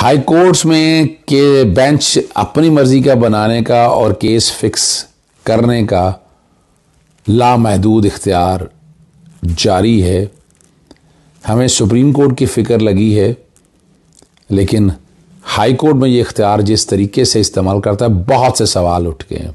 High courts में के bench अपनी मर्जी का बनाने का और केस फिक्स करने का लामहदूद इख्तियार जारी है। हमें सुप्रीम कोर्ट की फ़िक्र लगी है, लेकिन हाई कोर्ट में ये इख्तियार जिस तरीके से इस्तेमाल करता है, बहुत से सवाल उठ गए हैं।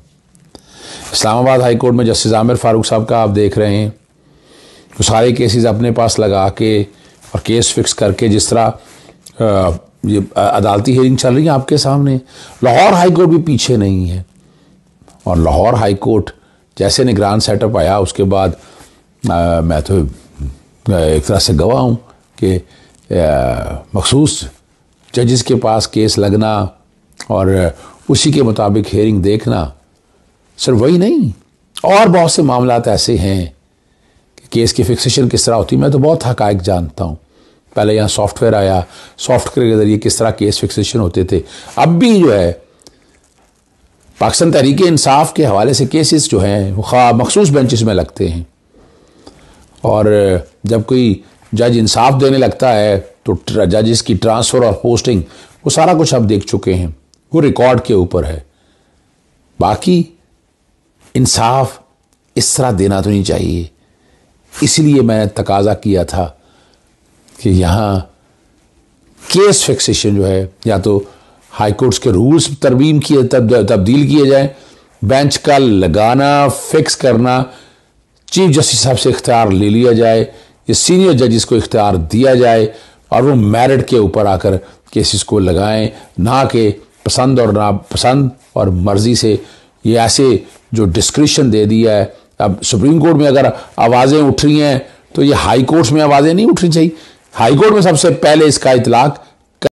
इस्लामाबाद हाई कोर्ट में जस्टिस आमिर फारूक साहब का आप देख रहे हैं, वो सारे केसेस अपने पास लगा के और केस फिक्स करके, जिस तरह ये अदालती हियरिंग चल रही है आपके सामने, लाहौर हाई कोर्ट भी पीछे नहीं है। और लाहौर हाई कोर्ट जैसे निगरान सेटअप आया, उसके बाद मैं तो एक तरह से गवाह हूँ कि मखसूस जजेस के पास केस लगना और उसी के मुताबिक हियरिंग देखना, सिर्फ वही नहीं, और बहुत से मामलात ऐसे हैं कि केस की फिक्सेशन किस तरह होती है। मैं तो बहुत हकायक जानता हूँ। पहले यहाँ सॉफ्टवेयर आया, सॉफ्टवेयर के ज़रिए किस तरह केस फिक्सेशन होते थे। अब भी जो है पाकिस्तान तहरीक इंसाफ के हवाले से केसेस जो हैं वो मखसूस बेंचेस में लगते हैं, और जब कोई जज इंसाफ देने लगता है तो जजेस की ट्रांसफ़र और पोस्टिंग, वो सारा कुछ आप देख चुके हैं, वो रिकॉर्ड के ऊपर है। बाकी इंसाफ इस तरह देना तो नहीं चाहिए। इसलिए मैंने तकाजा किया था कि यहाँ केस फिक्सेशन जो है, या तो हाई कोर्ट्स के रूल्स तरमीम किए तब्दील किए जाए, बेंच का लगाना फिक्स करना चीफ जस्टिस साहब से इख्तियार ले लिया जाए, ये सीनियर जजेस को इख्तियार दिया जाए और वो मेरिट के ऊपर आकर केसेस को लगाएं, ना कि पसंद और नापसंद और मर्जी से ये ऐसे जो डिस्क्रिशन दे दिया है। अब सुप्रीम कोर्ट में अगर आवाज़ें उठ रही हैं तो ये हाई कोर्ट्स में आवाज़ें नहीं उठनी चाहिए। हाई कोर्ट में सबसे पहले इसका इतलाक